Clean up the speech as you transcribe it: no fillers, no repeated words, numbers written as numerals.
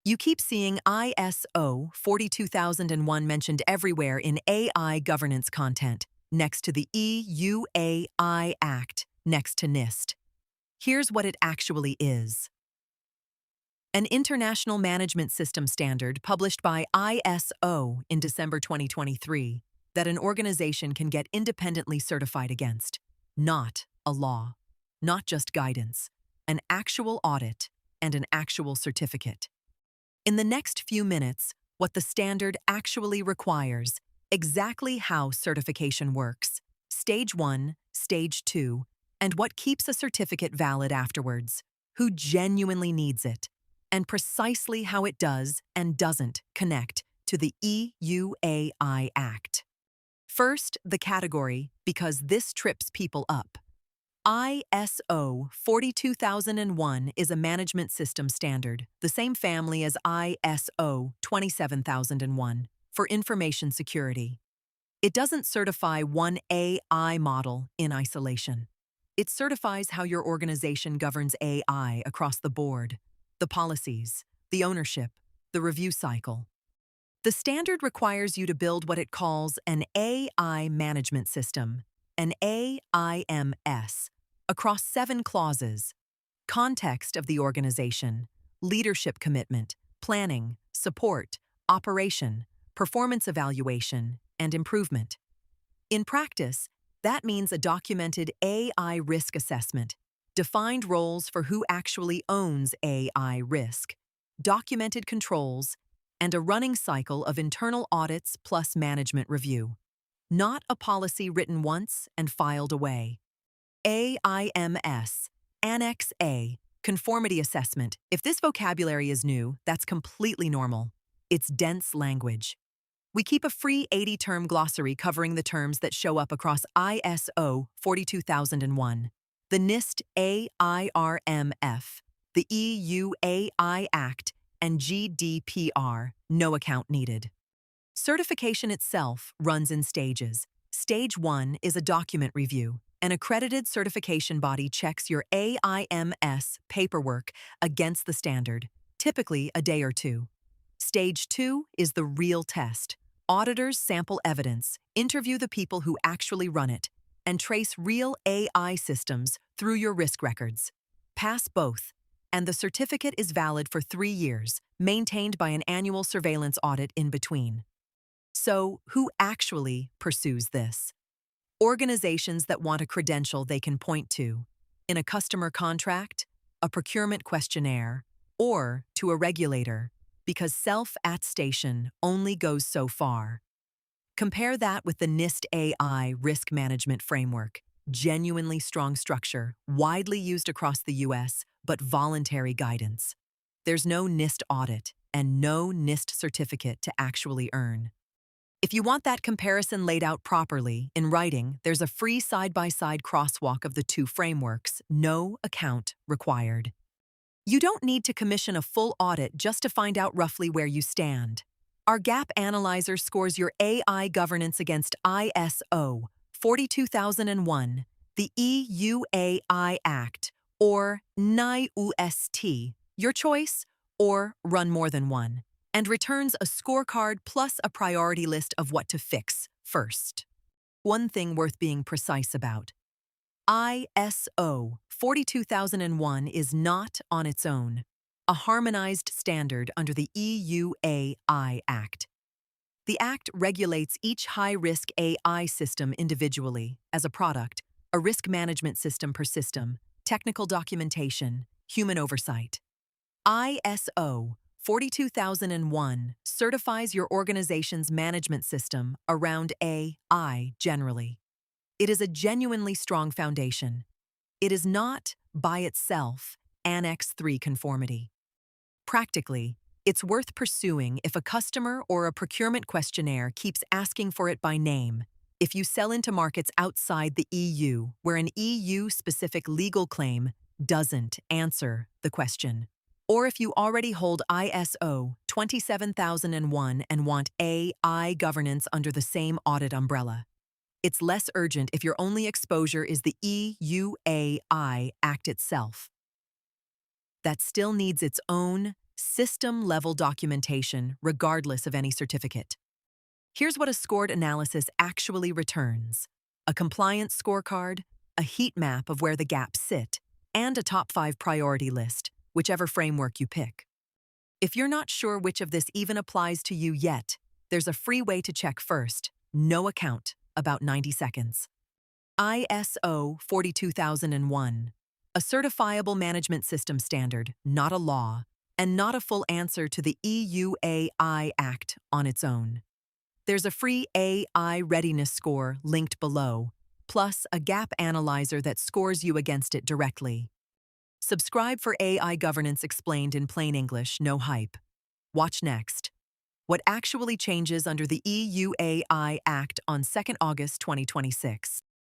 You keep seeing ISO 42001 mentioned everywhere in AI governance content, next to the EUAI Act, next to NIST. Here's what it actually is. An international management system standard published by ISO in December 2023 that an organization can get independently certified against. Not a law, not just guidance, an actual audit and an actual certificate. In the next few minutes, what the standard actually requires, exactly how certification works, Stage 1, Stage 2, and what keeps a certificate valid afterwards, who genuinely needs it, and precisely how it does and doesn't connect to the EUAI Act. First, the category, because this trips people up. ISO 42001 is a management system standard, the same family as ISO 27001, for information security. It doesn't certify one AI model in isolation. It certifies how your organization governs AI across the board, the policies, the ownership, the review cycle. The standard requires you to build what it calls an AI management system, an AIMS, across 7 clauses: context of the organization, leadership commitment, planning, support, operation, performance evaluation, and improvement. In practice, that means a documented AI risk assessment, defined roles for who actually owns AI risk, documented controls, and a running cycle of internal audits plus management review. Not a policy written once and filed away. AIMS, Annex A, conformity-assessment. If this vocabulary is new, that's completely normal. It's dense language. We keep a free 80-term glossary covering the terms that show up across ISO 42001, the NIST AI RMF, the EUAI Act, and GDPR, no account needed. Certification itself runs in stages. Stage 1 is a document review. An accredited certification body checks your AIMS paperwork against the standard, typically a day or 2. Stage 2 is the real test. Auditors sample evidence, interview the people who actually run it, and trace real AI systems through your risk records. Pass both, and the certificate is valid for 3 years, maintained by an annual surveillance audit in between. So, who actually pursues this? Organizations that want a credential they can point to, in a customer contract, a procurement questionnaire, or to a regulator, because self-attestation only goes so far. Compare that with the NIST AI risk management framework, genuinely strong structure, widely used across the US, but voluntary guidance. There's no NIST audit and no NIST certificate to actually earn. If you want that comparison laid out properly, in writing, there's a free side-by-side crosswalk of the 2 frameworks, no account required. You don't need to commission a full audit just to find out roughly where you stand. Our gap analyzer scores your AI governance against ISO 42001, the EUAI Act, or NIST, your choice, or run more than one, and returns a scorecard plus a priority list of what to fix first. One thing worth being precise about. ISO 42001 is not on its own a harmonized standard under the EUAI Act. The Act regulates each high-risk AI system individually, as a product, a risk management system per system, technical documentation, human oversight. ISO 42001 certifies your organization's management system around AI generally. It is a genuinely strong foundation. It is not, by itself, Annex 3 conformity. Practically, it's worth pursuing if a customer or a procurement questionnaire keeps asking for it by name, if you sell into markets outside the EU where an EU-specific legal claim doesn't answer the question, or if you already hold ISO 27001 and want AI governance under the same audit umbrella. It's less urgent if your only exposure is the EUAI Act itself. That still needs its own system-level documentation regardless of any certificate. Here's what a scored analysis actually returns: a compliance scorecard, a heat map of where the gaps sit, and a top 5 priority list, whichever framework you pick. If you're not sure which of this even applies to you yet, there's a free way to check first. No account, about 90 seconds. ISO 42001, a certifiable management system standard, not a law, and not a full answer to the EU AI Act on its own. There's a free AI Readiness score linked below, plus a gap analyzer that scores you against it directly. Subscribe for AI governance explained in plain English, no hype. Watch next. What actually changes under the EU AI Act on 2nd August 2026.